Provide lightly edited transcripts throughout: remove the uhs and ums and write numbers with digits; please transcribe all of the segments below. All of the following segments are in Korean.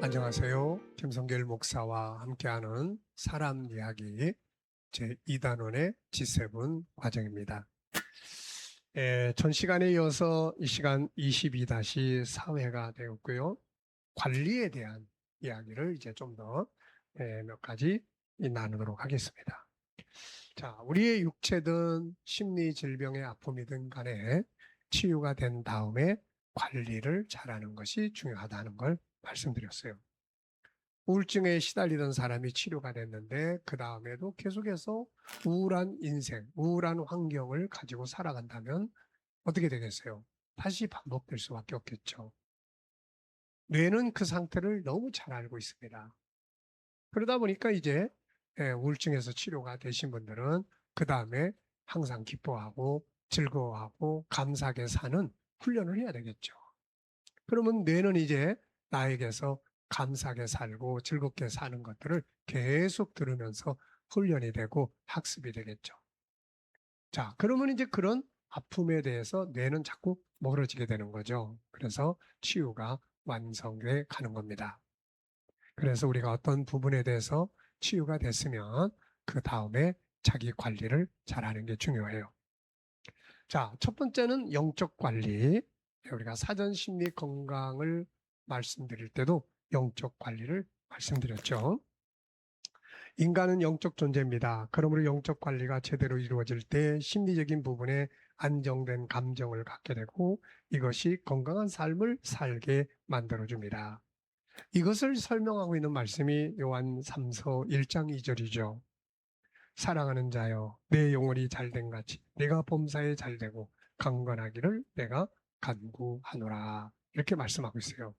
안녕하세요. 김성길 목사와 함께하는 사람 이야기 제2단원의 G7 과정입니다. 전 시간에 이어서 이 시간 22-4회가 되었고요. 관리에 대한 이야기를 이제 좀 더 몇 가지 나누도록 하겠습니다. 자, 우리의 육체든 심리 질병의 아픔이든 간에 치유가 된 다음에 관리를 잘하는 것이 중요하다는 걸 말씀드렸어요. 우울증에 시달리던 사람이 치료가 됐는데 그 다음에도 계속해서 우울한 인생, 우울한 환경을 가지고 살아간다면 어떻게 되겠어요? 다시 반복될 수밖에 없겠죠. 뇌는 그 상태를 너무 잘 알고 있습니다. 그러다 보니까 이제 우울증에서 치료가 되신 분들은 그 다음에 항상 기뻐하고 즐거워하고 감사하게 사는 훈련을 해야 되겠죠. 그러면 뇌는 이제 나에게서 감사하게 살고 즐겁게 사는 것들을 계속 들으면서 훈련이 되고 학습이 되겠죠. 자, 그러면 이제 그런 아픔에 대해서 뇌는 자꾸 멀어지게 되는 거죠. 그래서 치유가 완성돼 가는 겁니다. 그래서 우리가 어떤 부분에 대해서 치유가 됐으면 그 다음에 자기 관리를 잘하는 게 중요해요. 자, 첫 번째는 영적 관리. 우리가 사전 심리 건강을 말씀드릴 때도 영적 관리를 말씀드렸죠. 인간은 영적 존재입니다. 그러므로 영적 관리가 제대로 이루어질 때 심리적인 부분에 안정된 감정을 갖게 되고 이것이 건강한 삶을 살게 만들어줍니다. 이것을 설명하고 있는 말씀이 요한 3서 1장 2절이죠. 사랑하는 자여 내 영혼이 잘된 같이 내가 범사에 잘되고 강건하기를 내가 간구하노라 이렇게 말씀하고 있어요.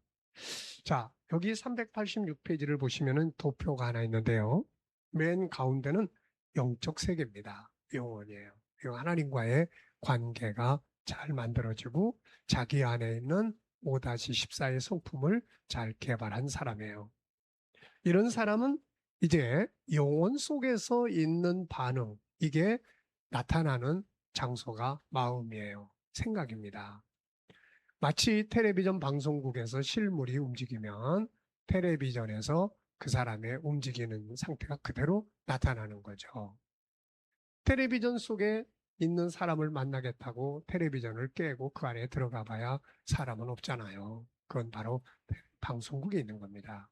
자, 여기 386페이지를 보시면은 도표가 하나 있는데요. 맨 가운데는 영적 세계입니다. 영혼이에요. 하나님과의 관계가 잘 만들어지고 자기 안에 있는 5-14의 성품을 잘 개발한 사람이에요. 이런 사람은 이제 영혼 속에서 있는 반응, 이게 나타나는 장소가 마음이에요. 생각입니다. 마치 텔레비전 방송국에서 실물이 움직이면 텔레비전에서 그 사람의 움직이는 상태가 그대로 나타나는 거죠. 텔레비전 속에 있는 사람을 만나겠다고 텔레비전을 깨고 그 안에 들어가 봐야 사람은 없잖아요. 그건 바로 방송국에 있는 겁니다.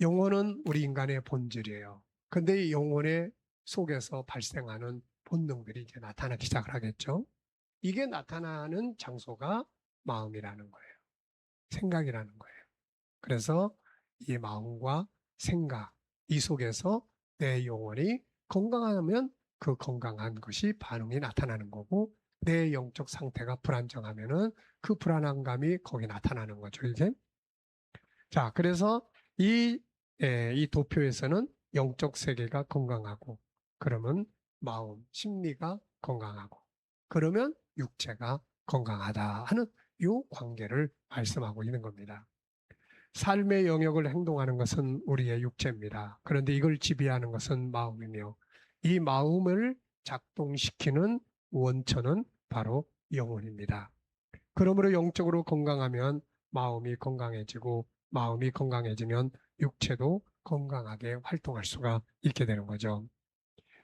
영혼은 우리 인간의 본질이에요. 근데 이 영혼의 속에서 발생하는 본능들이 이제 나타나기 시작을 하겠죠. 이게 나타나는 장소가 마음이라는 거예요. 생각이라는 거예요. 그래서 이 마음과 생각, 이 속에서 내 영혼이 건강하면 그 건강한 것이 반응이 나타나는 거고 내 영적 상태가 불안정하면은 그 불안한 감이 거기 나타나는 거죠. 이게. 자, 그래서 이 도표에서는 영적 세계가 건강하고 그러면 마음, 심리가 건강하고 그러면 육체가 건강하다 하는 이 관계를 말씀하고 있는 겁니다. 삶의 영역을 행동하는 것은 우리의 육체입니다. 그런데 이걸 지배하는 것은 마음이며 이 마음을 작동시키는 원천은 바로 영혼입니다. 그러므로 영적으로 건강하면 마음이 건강해지고 마음이 건강해지면 육체도 건강하게 활동할 수가 있게 되는 거죠.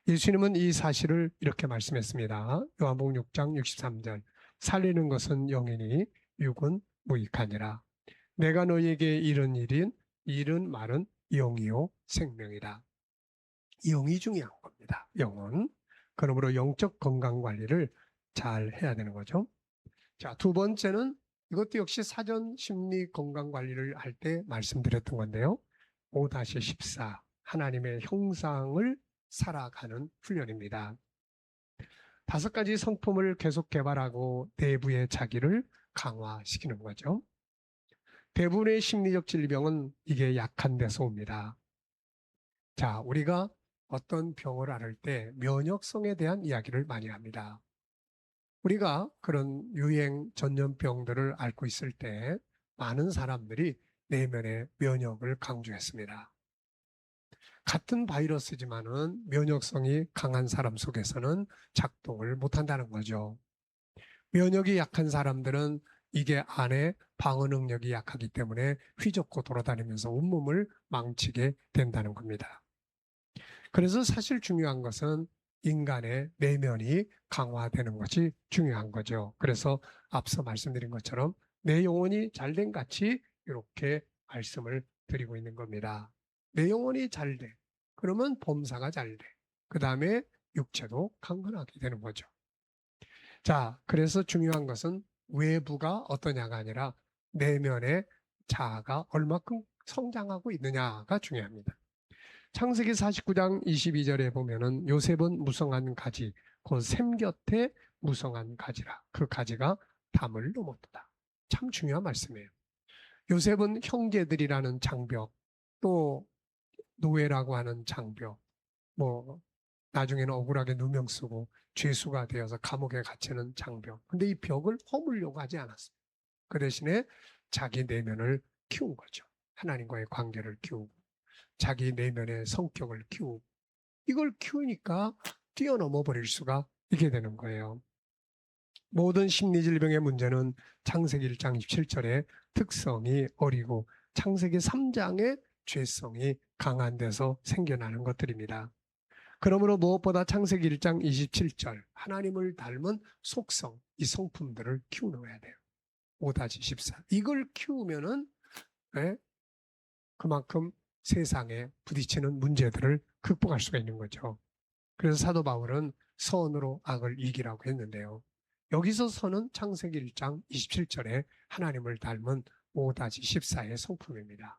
예수님은 이 사실을 이렇게 말씀했습니다. 요한복음 6장 63절 살리는 것은 영이니 육은 무익하니라. 내가 너희에게 이른 말은 영이요 생명이다. 영이 중요한 겁니다. 영은. 그러므로 영적 건강 관리를 잘 해야 되는 거죠. 자, 두 번째는 이것도 역시 사전 심리 건강 관리를 할 때 말씀드렸던 건데요. 5-14 하나님의 형상을 살아가는 훈련입니다. 5가지 성품을 계속 개발하고 내부의 자기를 강화시키는 거죠. 대부분의 심리적 질병은 이게 약한 데서 옵니다. 자, 우리가 어떤 병을 앓을 때 면역성에 대한 이야기를 많이 합니다. 우리가 그런 유행 전염병들을 앓고 있을 때 많은 사람들이 내면의 면역을 강조했습니다. 같은 바이러스지만은 면역성이 강한 사람 속에서는 작동을 못한다는 거죠. 면역이 약한 사람들은 이게 안에 방어 능력이 약하기 때문에 휘젓고 돌아다니면서 온몸을 망치게 된다는 겁니다. 그래서 사실 중요한 것은 인간의 내면이 강화되는 것이 중요한 거죠. 그래서 앞서 말씀드린 것처럼 내 영혼이 잘된 같이 이렇게 말씀을 드리고 있는 겁니다. 내 영혼이 잘돼. 그러면 범사가 잘돼. 그 다음에 육체도 강건하게 되는 거죠. 자, 그래서 중요한 것은 외부가 어떠냐가 아니라 내면의 자아가 얼마큼 성장하고 있느냐가 중요합니다. 창세기 49장 22절에 보면은 요셉은 무성한 가지, 곧 샘 곁에 무성한 가지라. 그 가지가 담을 넘었다. 참 중요한 말씀이에요. 요셉은 형제들이라는 장벽, 또 노예라고 하는 장벽, 뭐 나중에는 억울하게 누명 쓰고 죄수가 되어서 감옥에 갇히는 장벽. 근데 이 벽을 허물려고 하지 않았어요. 그 대신에 자기 내면을 키운 거죠. 하나님과의 관계를 키우고 자기 내면의 성격을 키우고 이걸 키우니까 뛰어넘어 버릴 수가 있게 되는 거예요. 모든 심리질병의 문제는 창세기 1장 27절의 특성이 어리고 창세기 3장의 죄성이 강한 데서 생겨나는 것들입니다. 그러므로 무엇보다 창세기 1장 27절 하나님을 닮은 속성, 이 성품들을 키워놓아야 돼요. 5-14 이걸 키우면은 그만큼 세상에 부딪히는 문제들을 극복할 수가 있는 거죠. 그래서 사도 바울은 선으로 악을 이기라고 했는데요. 여기서 선은 창세기 1장 27절에 하나님을 닮은 5-14의 성품입니다.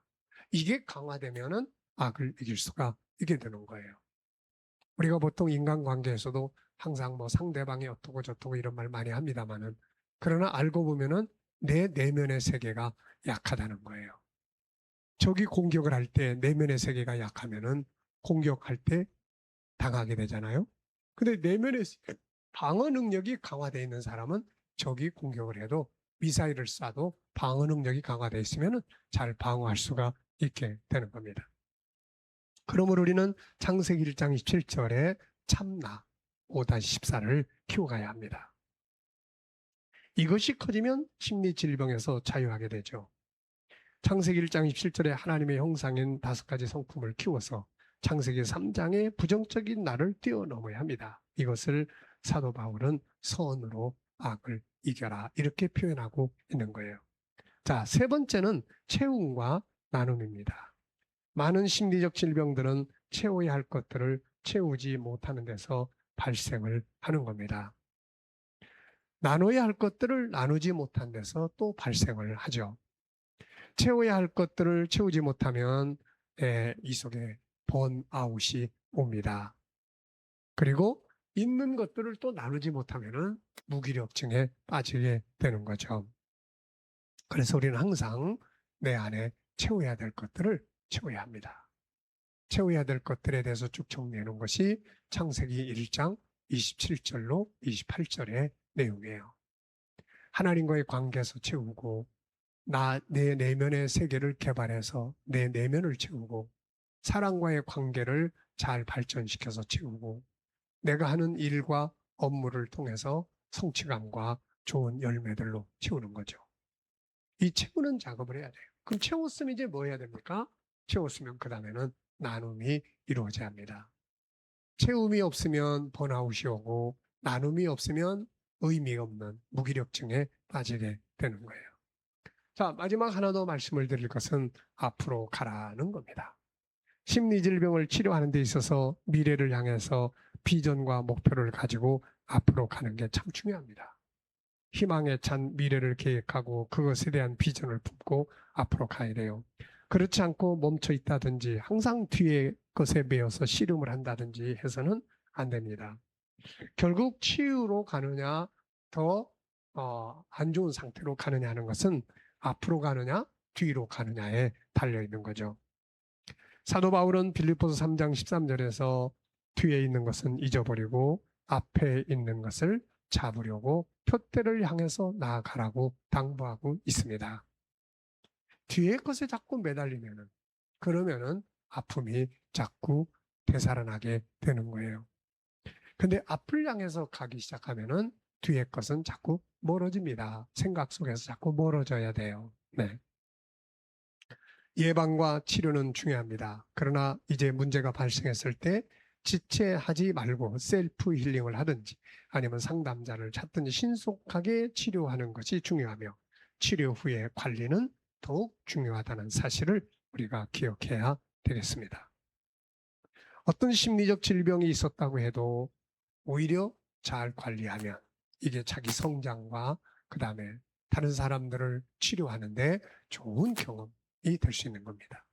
이게 강화되면은 악을 이길 수가 있게 되는 거예요. 우리가 보통 인간관계에서도 항상 뭐 상대방이 어떻고 저떻고 이런 말 많이 합니다만은 그러나 알고 보면은 내 내면의 세계가 약하다는 거예요. 적이 공격을 할 때 내면의 세계가 약하면은 공격할 때 당하게 되잖아요. 근데 내면의 방어 능력이 강화되어 있는 사람은 적이 공격을 해도 미사일을 쏴도 방어 능력이 강화되어 있으면 잘 방어할 수가 있게 되는 겁니다. 그러므로 우리는 창세기 1장 27절에 참나 5-14를 키워가야 합니다. 이것이 커지면 심리질병에서 자유하게 되죠. 창세기 1장 27절에 하나님의 형상인 5가지 성품을 키워서 창세기 3장의 부정적인 나를 뛰어넘어야 합니다. 이것을 사도 바울은 선으로 악을 이겨라 이렇게 표현하고 있는 거예요. 자, 세 번째는 채움과 나눔입니다. 많은 심리적 질병들은 채워야 할 것들을 채우지 못하는 데서 발생을 하는 겁니다. 나눠야 할 것들을 나누지 못한 데서 또 발생을 하죠. 채워야 할 것들을 채우지 못하면 이 속에 번아웃이 옵니다. 그리고 있는 것들을 또 나누지 못하면 무기력증에 빠지게 되는 거죠. 그래서 우리는 항상 내 안에 채워야 될 것들을 채워야 합니다. 채워야 될 것들에 대해서 쭉 정리해 놓은 것이 창세기 1장 27절로 28절의 내용이에요. 하나님과의 관계에서 채우고 내 내면의 세계를 개발해서 내 내면을 채우고 사람과의 관계를 잘 발전시켜서 채우고 내가 하는 일과 업무를 통해서 성취감과 좋은 열매들로 채우는 거죠. 이 채우는 작업을 해야 돼요. 그럼 채웠으면 이제 뭐 해야 됩니까? 채웠으면 그 다음에는 나눔이 이루어져야 합니다. 채움이 없으면 번아웃이 오고 나눔이 없으면 의미 없는 무기력증에 빠지게 되는 거예요. 자, 마지막 하나 더 말씀을 드릴 것은 앞으로 가라는 겁니다. 심리질병을 치료하는 데 있어서 미래를 향해서 비전과 목표를 가지고 앞으로 가는 게 참 중요합니다. 희망에 찬 미래를 계획하고 그것에 대한 비전을 품고 앞으로 가야 돼요. 그렇지 않고 멈춰 있다든지 항상 뒤에 것에 매여서 씨름을 한다든지 해서는 안 됩니다. 결국 치유로 가느냐 더 안 좋은 상태로 가느냐 하는 것은 앞으로 가느냐 뒤로 가느냐에 달려있는 거죠. 사도 바울은 빌립보서 3장 13절에서 뒤에 있는 것은 잊어버리고 앞에 있는 것을 잡으려고 표대를 향해서 나아가라고 당부하고 있습니다. 뒤에 것에 자꾸 매달리면은 그러면은 아픔이 자꾸 되살아나게 되는 거예요. 근데 앞을 향해서 가기 시작하면은 뒤에 것은 자꾸 멀어집니다. 생각 속에서 자꾸 멀어져야 돼요. 네. 예방과 치료는 중요합니다. 그러나 이제 문제가 발생했을 때 지체하지 말고 셀프 힐링을 하든지 아니면 상담자를 찾든지 신속하게 치료하는 것이 중요하며 치료 후의 관리는 더욱 중요하다는 사실을 우리가 기억해야 되겠습니다. 어떤 심리적 질병이 있었다고 해도 오히려 잘 관리하면 이게 자기 성장과 그 다음에 다른 사람들을 치료하는데 좋은 경험이 될 수 있는 겁니다.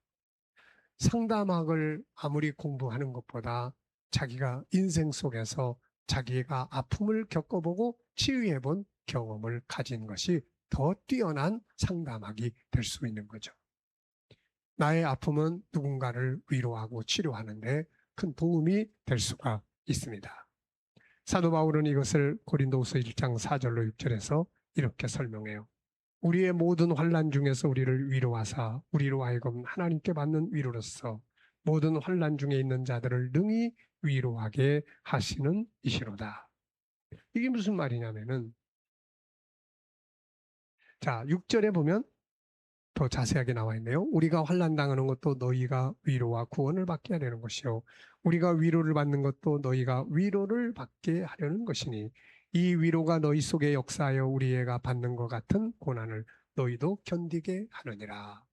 상담학을 아무리 공부하는 것보다 자기가 인생 속에서 자기가 아픔을 겪어보고 치유해본 경험을 가진 것이 더 뛰어난 상담학이 될 수 있는 거죠. 나의 아픔은 누군가를 위로하고 치료하는데 큰 도움이 될 수가 있습니다. 사도 바울은 이것을 고린도후서 1장 4절로 6절에서 이렇게 설명해요. 우리의 모든 환난 중에서 우리를 위로하사 우리로 하여금 하나님께 받는 위로로서 모든 환난 중에 있는 자들을 능히 위로하게 하시는 이시로다. 이게 무슨 말이냐면은 자 6절에 보면 더 자세하게 나와 있네요. 우리가 환난 당하는 것도 너희가 위로와 구원을 받게 하려는 것이요 우리가 위로를 받는 것도 너희가 위로를 받게 하려는 것이니 이 위로가 너희 속에 역사하여 우리가 받는 것 같은 고난을 너희도 견디게 하느니라.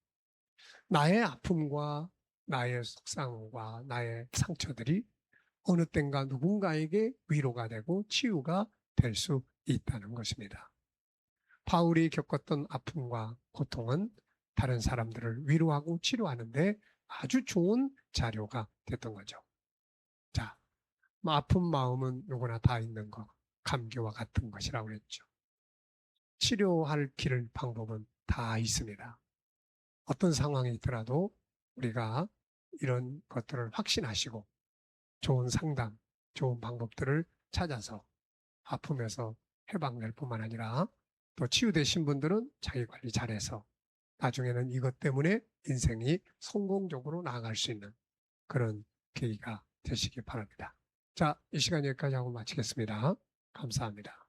나의 아픔과 나의 속상과 나의 상처들이 어느 땐가 누군가에게 위로가 되고 치유가 될 수 있다는 것입니다. 바울이 겪었던 아픔과 고통은 다른 사람들을 위로하고 치료하는데 아주 좋은 자료가 됐던 거죠. 자, 아픈 마음은 누구나 다 있는 것, 감기와 같은 것이라고 그랬죠. 치료할 길, 방법은 다 있습니다. 어떤 상황이 있더라도 우리가 이런 것들을 확신하시고 좋은 상담, 좋은 방법들을 찾아서 아픔에서 해방될 뿐만 아니라 또 치유되신 분들은 자기 관리 잘해서 나중에는 이것 때문에 인생이 성공적으로 나아갈 수 있는 그런 계기가 되시기 바랍니다. 자, 이 시간 여기까지 하고 마치겠습니다. 감사합니다.